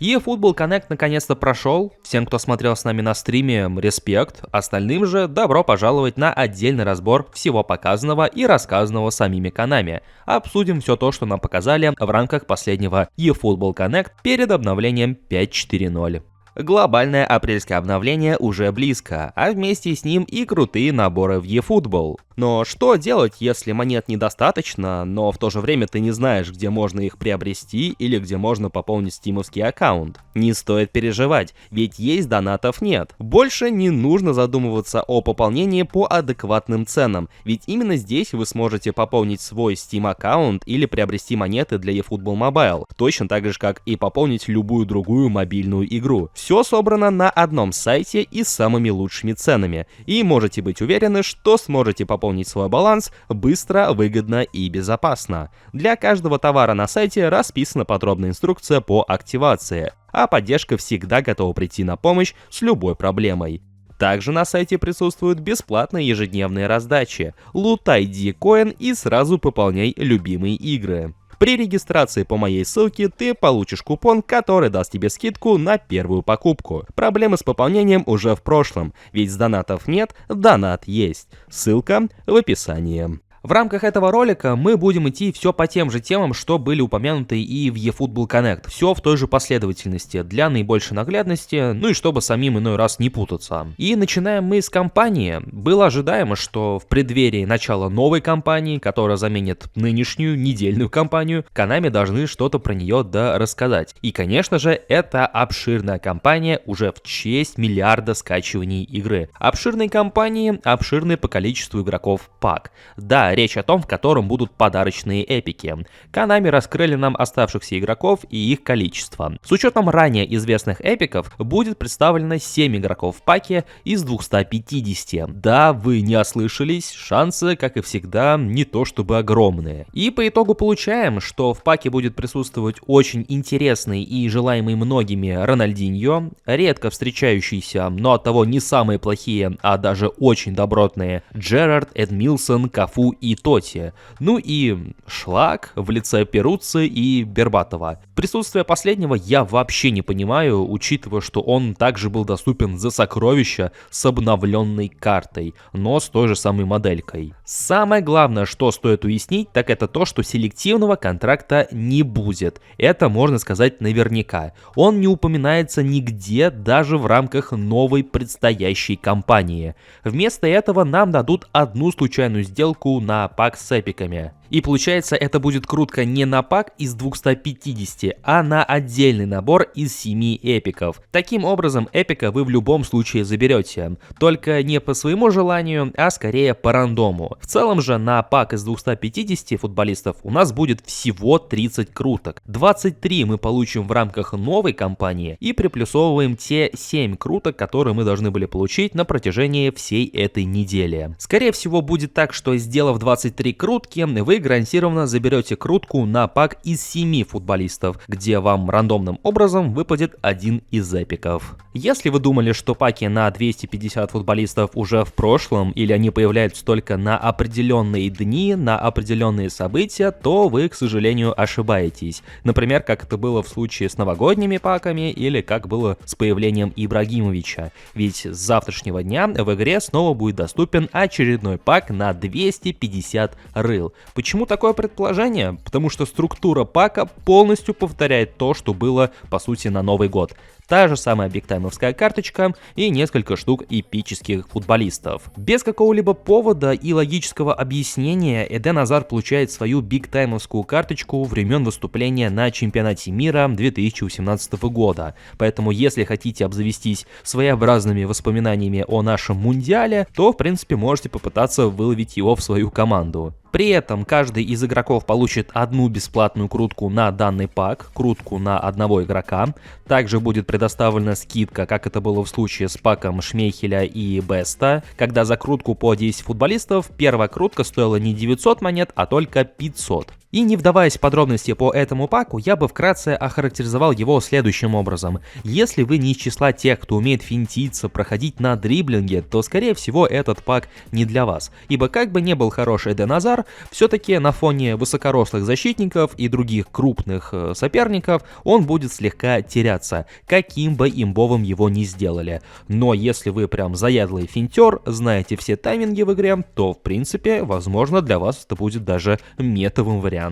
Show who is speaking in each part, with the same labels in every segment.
Speaker 1: eFootball Connect наконец-то прошел. Всем, кто смотрел с нами на стриме, респект. Остальным же добро пожаловать на отдельный разбор всего показанного и рассказанного самими Konami. Обсудим все то, что нам показали в рамках последнего eFootball Connect перед обновлением 5.4.0. Глобальное апрельское обновление уже близко, а вместе с ним и крутые наборы в eFootball. Но что делать, если монет недостаточно, но в то же время ты не знаешь, где можно их приобрести или где можно пополнить стимовский аккаунт? Не стоит переживать, ведь есть донатов нет. Больше не нужно задумываться о пополнении по адекватным ценам, ведь именно здесь вы сможете пополнить свой Steam аккаунт или приобрести монеты для eFootball Mobile, точно так же, как и пополнить любую другую мобильную игру. Все собрано на одном сайте и с самыми лучшими ценами, и можете быть уверены, что сможете пополнить свой баланс быстро, выгодно и безопасно. Для каждого товара на сайте расписана подробная инструкция по активации, а поддержка всегда готова прийти на помощь с любой проблемой. Также на сайте присутствуют бесплатные ежедневные раздачи. Лутай D-Coin и сразу пополняй любимые игры. При регистрации по моей ссылке ты получишь купон, который даст тебе скидку на первую покупку. Проблемы с пополнением уже в прошлом, ведь с донатов нет, донат есть. Ссылка в описании. В рамках этого ролика мы будем идти все по тем же темам, что были упомянуты и в eFootball Connect. Все в той же последовательности, для наибольшей наглядности, ну и чтобы самим иной раз не путаться. И начинаем мы с кампании. Было ожидаемо, что в преддверии начала новой кампании, которая заменит нынешнюю недельную кампанию, Konami должны что-то про нее рассказать. И, конечно же, это обширная кампания уже в честь миллиарда скачиваний игры. Обширные кампании, обширные по количеству игроков пак. Да, речь о том, в котором будут подарочные эпики. Konami раскрыли нам оставшихся игроков и их количество. С учетом ранее известных эпиков будет представлено 7 игроков в паке из 250. Да, вы не ослышались, шансы, как и всегда, не то чтобы огромные. И по итогу получаем, что в паке будет присутствовать очень интересный и желаемый многими Рональдиньо, редко встречающийся, но оттого не самые плохие, а даже очень добротные Джерард, Эдмилсон, Кафу и Тоти. Ну и шлак в лице Перуцци и Бербатова. Присутствие последнего я вообще не понимаю, учитывая, что он также был доступен за сокровища с обновленной картой, но с той же самой моделькой. Самое главное, что стоит уяснить, так это то, что селективного контракта не будет. Это можно сказать наверняка. Он не упоминается нигде, даже в рамках новой предстоящей кампании. Вместо этого нам дадут одну случайную сделку на пак с эпиками. И получается, это будет крутка не на пак из 250, а на отдельный набор из 7 эпиков. Таким образом, эпика вы в любом случае заберете. Только не по своему желанию, а скорее по рандому. В целом же на пак из 250 футболистов у нас будет всего 30 круток. 23 мы получим в рамках новой кампании и приплюсовываем те 7 круток, которые мы должны были получить на протяжении всей этой недели. Скорее всего, будет так, что сделав 23 крутки, вы гарантированно заберете крутку на пак из 7 футболистов, где вам рандомным образом выпадет один из эпиков. Если вы думали, что паки на 250 футболистов уже в прошлом, или они появляются только на определенные дни, на определенные события, то вы, к сожалению, ошибаетесь. Например, как это было в случае с новогодними паками, или как было с появлением Ибрагимовича. Ведь с завтрашнего дня в игре снова будет доступен очередной пак на 250 рыл. Почему такое предположение? Потому что структура пака полностью повторяет то, что было, по сути, на Новый год. Та же самая бигтаймовская карточка и несколько штук эпических футболистов. Без какого-либо повода и логического объяснения Эден Азар получает свою бигтаймовскую карточку времен выступления на чемпионате мира 2018 года. Поэтому, если хотите обзавестись своеобразными воспоминаниями о нашем мундиале, то, в принципе, можете попытаться выловить его в свою команду. При этом каждый из игроков получит одну бесплатную крутку на данный пак, крутку на одного игрока. Также будет предоставлена скидка, как это было в случае с паком Шмейхеля и Беста, когда за крутку по 10 футболистов первая крутка стоила не 900 монет, а только 500. И не вдаваясь в подробности по этому паку, я бы вкратце охарактеризовал его следующим образом. Если вы не из числа тех, кто умеет финтиться, проходить на дриблинге, то скорее всего этот пак не для вас. Ибо как бы не был хороший Эден Азар, все-таки на фоне высокорослых защитников и других крупных соперников он будет слегка теряться, каким бы имбовым его ни сделали. Но если вы прям заядлый финтер, знаете все тайминги в игре, то в принципе, возможно, для вас это будет даже метовым вариантом.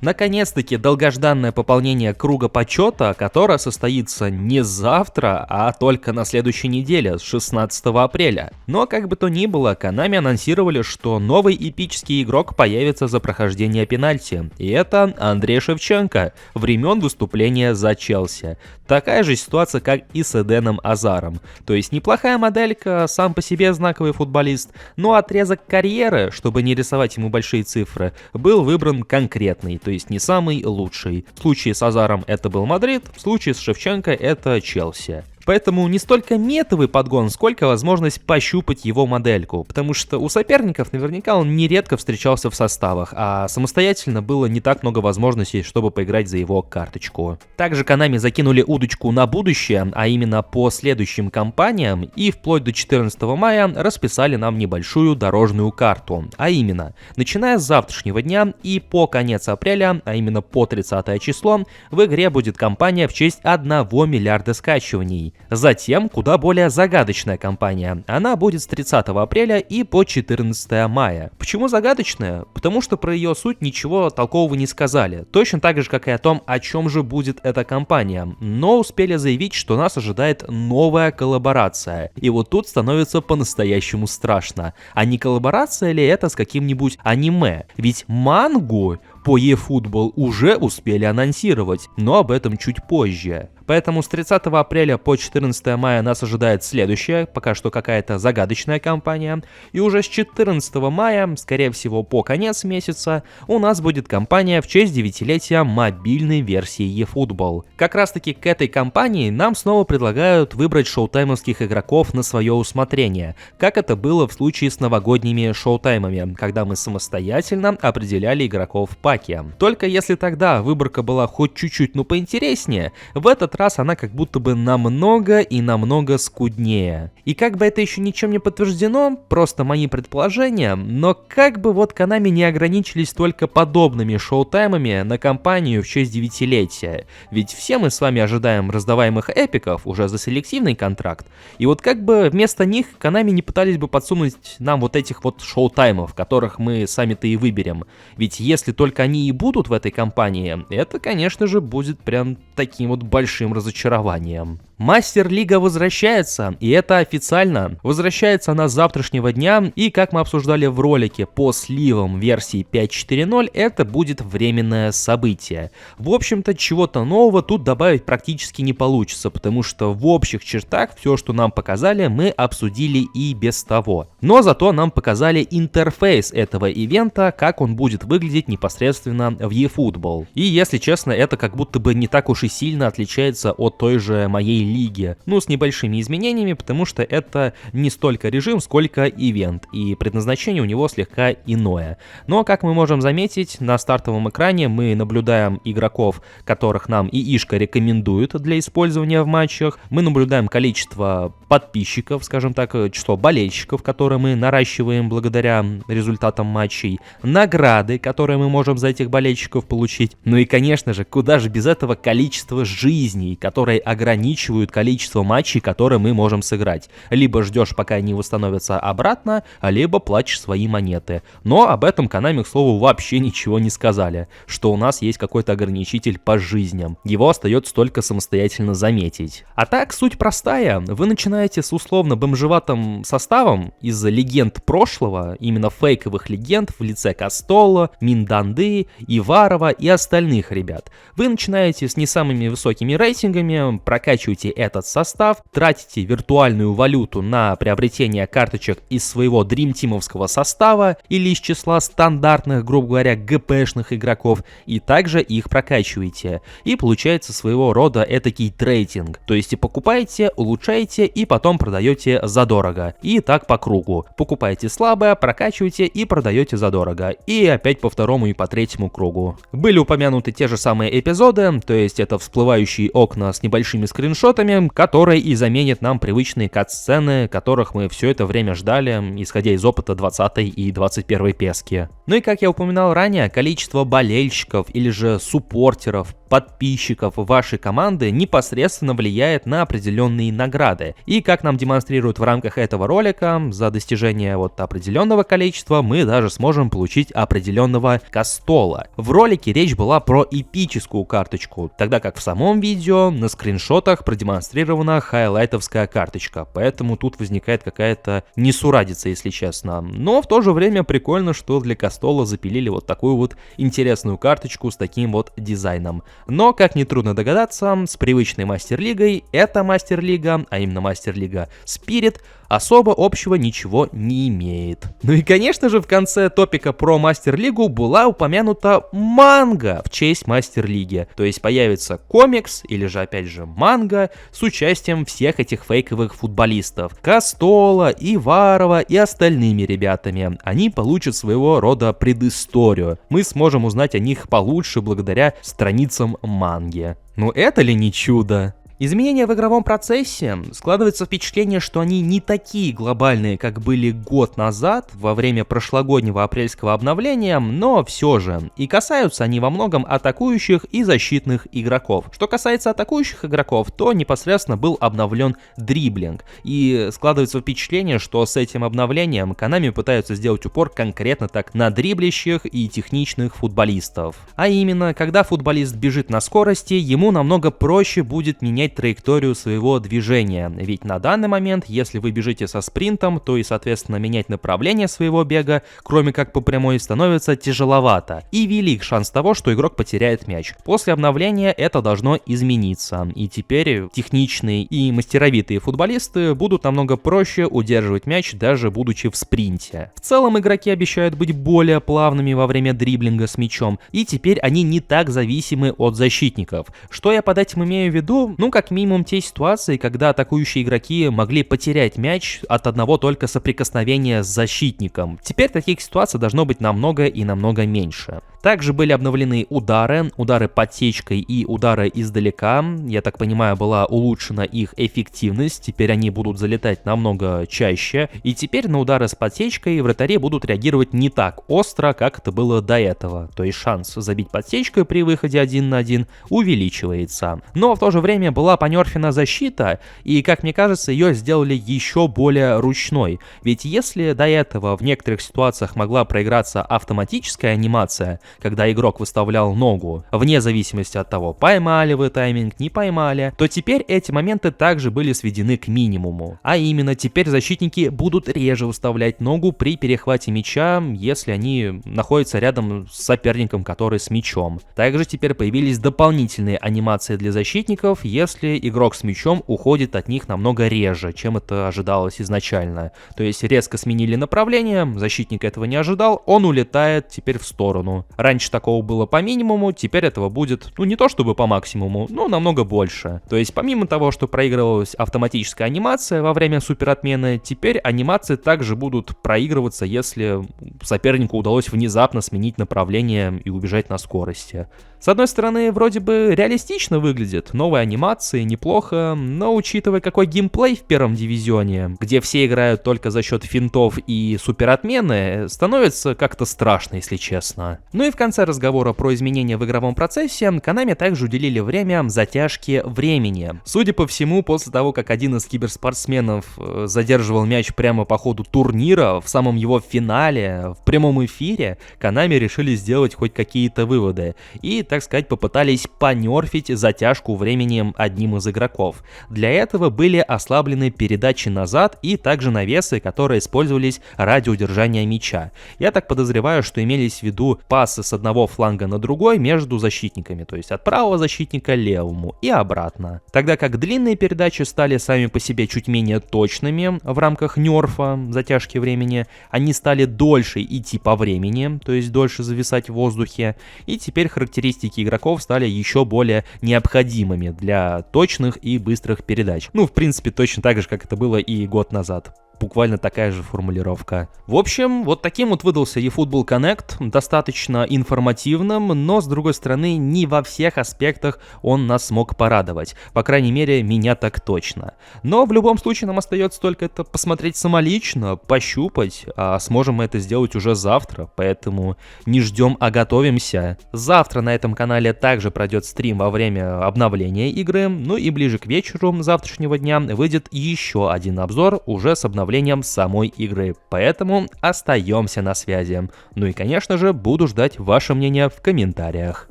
Speaker 1: Наконец-таки долгожданное пополнение круга почета, которое состоится не завтра, а только на следующей неделе, с 16 апреля. Но как бы то ни было, Konami анонсировали, что новый эпический игрок появится за прохождение пенальти. И это Андрей Шевченко, времен выступления за Челси. Такая же ситуация, как и с Эденом Азаром. То есть неплохая моделька, сам по себе знаковый футболист, но отрезок карьеры, чтобы не рисовать ему большие цифры, был выбран конкретный, то есть не самый лучший. В случае с Азаром это был Мадрид, в случае с Шевченко это Челси. Поэтому не столько метовый подгон, сколько возможность пощупать его модельку, потому что у соперников наверняка он нередко встречался в составах, а самостоятельно было не так много возможностей, чтобы поиграть за его карточку. Также Konami закинули удочку на будущее, а именно по следующим кампаниям, и вплоть до 14 мая расписали нам небольшую дорожную карту, а именно, начиная с завтрашнего дня и по конец апреля, а именно по 30 число, в игре будет кампания в честь 1 миллиарда скачиваний. Затем куда более загадочная кампания. Она будет с 30 апреля и по 14 мая. Почему загадочная? Потому что про ее суть ничего толкового не сказали. Точно так же, как и о том, о чем же будет эта кампания. Но успели заявить, что нас ожидает новая коллаборация. И вот тут становится по-настоящему страшно. А не коллаборация ли это с каким-нибудь аниме? Ведь мангу по eFootball уже успели анонсировать, но об этом чуть позже. Поэтому с 30 апреля по 14 мая нас ожидает следующая, пока что какая-то загадочная кампания. И уже с 14 мая, скорее всего по конец месяца, у нас будет кампания в честь 9-летия мобильной версии eFootball. Как раз таки к этой кампании нам снова предлагают выбрать шоутаймовских игроков на свое усмотрение, как это было в случае с новогодними шоутаймами, когда мы самостоятельно определяли игроков в паке. Только если тогда выборка была хоть чуть-чуть, но поинтереснее, в этот раз она как будто бы намного и намного скуднее. И как бы это еще ничем не подтверждено, просто мои предположения, но как бы вот Konami не ограничились только подобными шоу-таймами на кампанию в честь 9-летия. Ведь все мы с вами ожидаем раздаваемых эпиков уже за селективный контракт. И вот как бы вместо них Konami не пытались бы подсунуть нам вот этих вот шоу-таймов, которых мы сами-то и выберем. Ведь если только они и будут в этой кампании, это, конечно же, будет прям таким вот большим разочарованием. Мастер-лига возвращается, и это официально. Возвращается она с завтрашнего дня, и как мы обсуждали в ролике по сливам версии 5.4.0, это будет временное событие. В общем-то, чего-то нового тут добавить практически не получится, потому что в общих чертах все, что нам показали, мы обсудили и без того. Но зато нам показали интерфейс этого ивента, как он будет выглядеть непосредственно в eFootball. И если честно, это как будто бы не так уж и сильно отличается от той же моей лиги. Ну, с небольшими изменениями, потому что это не столько режим, сколько ивент, и предназначение у него слегка иное. Но, как мы можем заметить, на стартовом экране мы наблюдаем игроков, которых нам ИИшка рекомендует для использования в матчах. Мы наблюдаем количество подписчиков, скажем так, число болельщиков, которые мы наращиваем благодаря результатам матчей, награды, которые мы можем за этих болельщиков получить. Ну и, конечно же, куда же без этого количество жизней, которые ограничивают количество матчей, которые мы можем сыграть. Либо ждешь, пока они восстановятся обратно, либо платишь свои монеты. Но об этом Konami, к слову, вообще ничего не сказали, что у нас есть какой-то ограничитель по жизням. Его остается только самостоятельно заметить. А так, суть простая. Вы начинаете с условно бомжеватым составом из легенд прошлого, именно фейковых легенд в лице Кастоло, Минданды, Иварова и остальных ребят. Вы начинаете с не самыми высокими рейтингами, прокачиваете этот состав, тратите виртуальную валюту на приобретение карточек из своего дримтимовского состава или из числа стандартных, грубо говоря, ГПшных игроков, и также их прокачиваете. И получается своего рода этакий трейдинг. То есть и покупаете, улучшаете и потом продаете задорого. И так по кругу. Покупаете слабое, прокачиваете и продаете задорого. И опять по второму и по третьему кругу. Были упомянуты те же самые эпизоды, то есть это всплывающие окна с небольшими скриншотами, которые и заменят нам привычные кат-сцены, которых мы все это время ждали, исходя из опыта 20 и 21 пески. Ну и как я упоминал ранее, количество болельщиков или же суппортеров, подписчиков вашей команды непосредственно влияет на определенные награды. И как нам демонстрируют в рамках этого ролика, за достижение вот определенного количества мы даже сможем получить определенного Кастола. В ролике речь была про эпическую карточку, тогда как в самом видео на скриншотах продемонстрирована хайлайтовская карточка, поэтому тут возникает какая-то несурадица, если честно. Но в то же время прикольно, что для Кастола запилили вот такую вот интересную карточку с таким вот дизайном. Но, как нетрудно догадаться, с привычной Мастер-лигой эта Мастер-лига, а именно Мастер-лига Spirit, особо общего ничего не имеет. Ну и, конечно же, в конце топика про Мастер-лигу была упомянута манга в честь Мастер-лиги. То есть появится комикс, или же опять же манга, с участием всех этих фейковых футболистов. Кастола, Иварова и остальными ребятами. Они получат своего рода предысторию. Мы сможем узнать о них получше благодаря страницам манги. Ну это ли не чудо? Изменения в игровом процессе, складывается впечатление, что они не такие глобальные, как были год назад, во время прошлогоднего апрельского обновления, но все же. И касаются они во многом атакующих и защитных игроков. Что касается атакующих игроков, то непосредственно был обновлен дриблинг. И складывается впечатление, что с этим обновлением Konami пытаются сделать упор конкретно так на дриблищих и техничных футболистов. А именно, когда футболист бежит на скорости, ему намного проще будет менять траекторию своего движения, ведь на данный момент, если вы бежите со спринтом, то и соответственно менять направление своего бега, кроме как по прямой, становится тяжеловато, и велик шанс того, что игрок потеряет мяч. После обновления это должно измениться, и теперь техничные и мастеровитые футболисты будут намного проще удерживать мяч, даже будучи в спринте. В целом игроки обещают быть более плавными во время дриблинга с мячом, и теперь они не так зависимы от защитников. Что я под этим имею в виду? Ну, как минимум те ситуации, когда атакующие игроки могли потерять мяч от одного только соприкосновения с защитником. Теперь таких ситуаций должно быть намного и намного меньше. Также были обновлены удары подсечкой и удары издалека. Я так понимаю, была улучшена их эффективность, теперь они будут залетать намного чаще. И теперь на удары с подсечкой вратари будут реагировать не так остро, как это было до этого. То есть шанс забить подсечкой при выходе 1 на 1 увеличивается. Но в то же время была понерфена защита, и, как мне кажется, ее сделали еще более ручной. Ведь если до этого в некоторых ситуациях могла проиграться автоматическая анимация, когда игрок выставлял ногу, вне зависимости от того, поймали вы тайминг, не поймали, то теперь эти моменты также были сведены к минимуму. А именно, теперь защитники будут реже выставлять ногу при перехвате мяча, если они находятся рядом с соперником, который с мячом. Также теперь появились дополнительные анимации для защитников, если игрок с мячом уходит от них намного реже, чем это ожидалось изначально. То есть резко сменили направление, защитник этого не ожидал, он улетает теперь в сторону. Раньше такого было по минимуму, теперь этого будет, ну не то чтобы по максимуму, но намного больше. То есть помимо того, что проигрывалась автоматическая анимация во время суперотмены, теперь анимации также будут проигрываться, если сопернику удалось внезапно сменить направление и убежать на скорости. С одной стороны, вроде бы реалистично выглядит, новые анимации, неплохо, но учитывая какой геймплей в первом дивизионе, где все играют только за счет финтов и суперотмены, становится как-то страшно, если честно. Ну и в конце разговора про изменения в игровом процессе, Konami также уделили время затяжке времени. Судя по всему, после того, как один из киберспортсменов задерживал мяч прямо по ходу турнира, в самом его финале, в прямом эфире, Konami решили сделать хоть какие-то выводы. И, так сказать, попытались понерфить затяжку времени одним из игроков. Для этого были ослаблены передачи назад и также навесы, которые использовались ради удержания мяча. Я так подозреваю, что имелись в виду пасы с одного фланга на другой между защитниками, то есть от правого защитника левому и обратно. Тогда как длинные передачи стали сами по себе чуть менее точными в рамках нерфа затяжки времени, они стали дольше идти по времени, то есть дольше зависать в воздухе, и теперь характеристики игроков стали еще более необходимыми для точных и быстрых передач. Ну, в принципе, точно так же, как это было и год назад. буквально такая же формулировка. В общем, вот таким вот выдался eFootball Connect, достаточно информативным, но, с другой стороны, не во всех аспектах он нас смог порадовать. По крайней мере, меня так точно. Но в любом случае нам остается только это посмотреть самолично, пощупать, а сможем мы это сделать уже завтра, поэтому не ждем, а готовимся. Завтра на этом канале также пройдет стрим во время обновления игры, ну и ближе к вечеру завтрашнего дня выйдет еще один обзор уже с обновлением самой игры, поэтому остаемся на связи. Ну и, конечно же, буду ждать ваше мнение в комментариях.